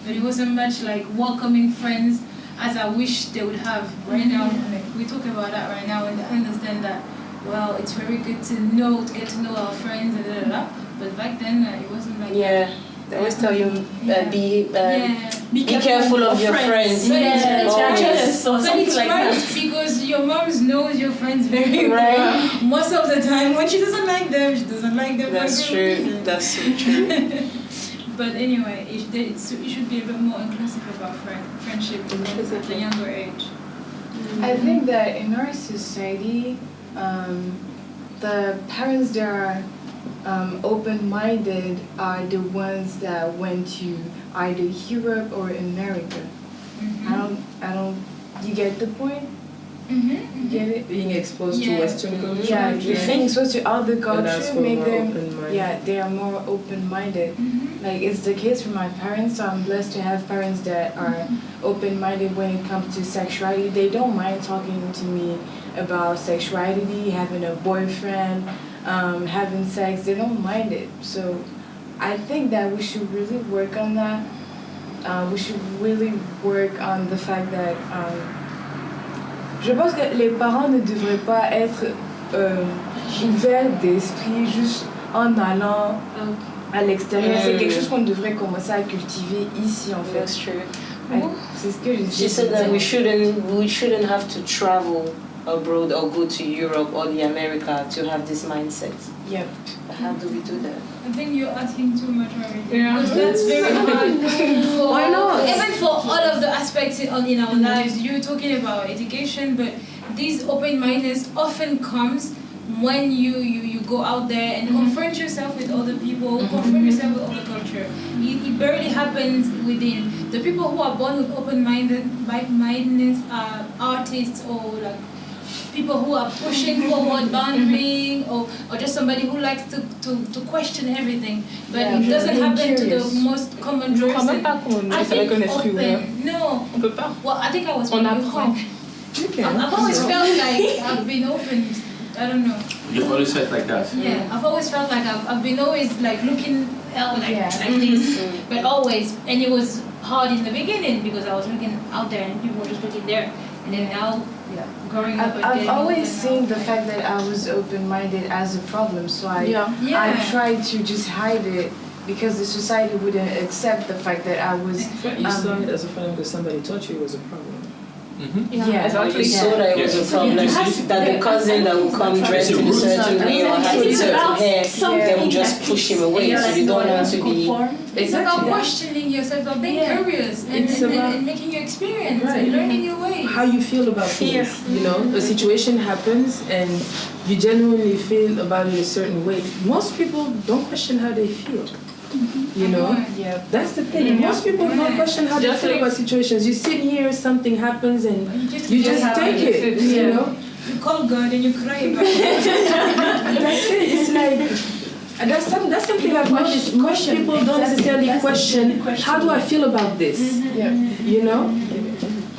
But it wasn't much like welcoming friends as I wish they would have. Right now, we talk about that right now and understand that, well, it's very good to get to know our friends and but back then it wasn't like that.
They always tell you, be careful of your friends.
But it's right because your mom knows your friends very well. Most of the time, when she doesn't like them, she doesn't like them.
That's true. That's so true.
But anyway, it should be a bit more inclusive about friendship at a younger age.
I think that in our society, the parents that are open-minded are the ones that went to either Europe or America. You get the point? You get it?
Being exposed to Western culture.
Yeah, being exposed to other culture make them, they are more open-minded. Like, it's the case for my parents, so I'm blessed to have parents that are open-minded when it comes to sexuality. They don't mind talking to me about sexuality, having a boyfriend, having sex. They don't mind it. So I think that we should really work on that. We should really work on the fact that je pense que les parents ne devraient pas être ouverts d'esprit juste en allant à l'extérieur. C'est quelque chose qu'on devrait commencer à cultiver ici, en fait.
That's true.
C'est ce que j'ai dit.
She said that we shouldn't have to travel abroad or go to Europe or the America to have this mindset.
Yep.
How do we do that?
I think you're asking too much already.
Yeah.
Because that's very hard.
Why not?
Even for all of the aspects in our lives, you're talking about education, but this open-mindedness often comes when you go out there and confront yourself with other people, confront yourself with other culture. It barely happens within. The people who are born with open-mindedness are artists or like people who are pushing forward boundary or just somebody who likes to question everything. But it doesn't happen to the most common person. I think open. No. Well, I think I was very open. I've always felt like I've been open. I don't know.
You've always felt like that?
Yeah, I've always felt like I've been always like looking out like this. But always. And it was hard in the beginning because I was looking out there and people were just looking there. And then now, growing up,
I've always seen the fact that I was open-minded as a problem, so I tried to just hide it because the society wouldn't accept the fact that I was.
You saw it as a problem because somebody taught you it was a problem.
Yeah,
you saw that it was a problem. That the cousin that will come dressed in a certain way or have a certain hair, they will just push him away. So you don't want to be.
It's about questioning yourself, about being curious and making your experience and learning your ways.
How you feel about things. You know, a situation happens and you genuinely feel about it a certain way. Most people don't question how they feel. You know?
Yeah.
That's the thing. Most people don't question how they
Just
feel
like-
about situations. You sit here, something happens, and you just take it. You know?
You call God and you cry about it.
That's it. It's like that's something I've noticed. Most people don't necessarily question how do I feel about this.
Yeah.
You know?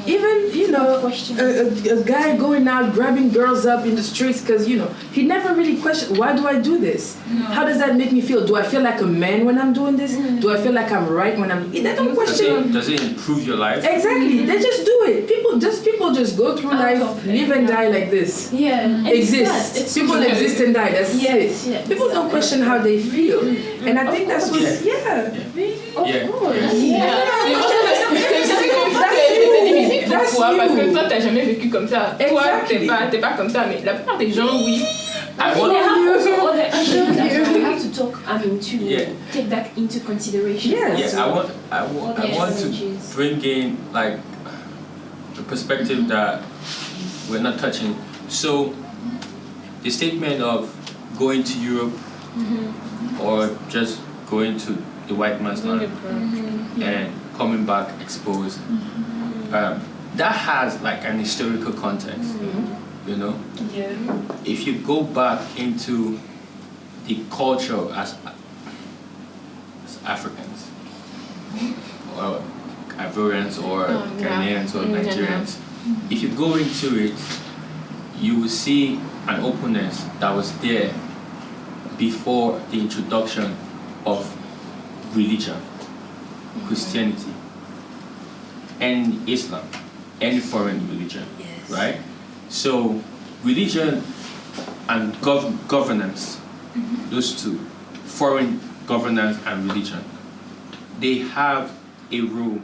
Even, you know, a guy going out grabbing girls up in the streets because, you know, he never really questioned, why do I do this?
No.
How does that make me feel? Do I feel like a man when I'm doing this? Do I feel like I'm right when I'm... They don't question.
Does it improve your life?
Exactly. They just do it. People just go through life, live and die like this.
Yeah.
Exist. People exist and die. That's
Yes,
it.
yes.
People don't question how they feel. And I think that's what...
Yeah.
Of course.
Parce que toi t'as jamais vécu comme ça. Toi t'es pas comme ça, mais la plupart des gens oui.
I want,
I have to talk, to take that into consideration.
Yes.
I want to bring in like the perspective that we're not touching. So the statement of going to Europe or just going to the white man's land and coming back exposed, that has like an historical context, you know?
Yeah.
If you go back into the culture as Africans, or Ivorians, or Ghanaians, or Nigerians, if you go into it, you will see an openness that was there before the introduction of religion, Christianity, and Islam, any foreign religion, right? So religion and governance, those two, foreign governance and religion, they have a role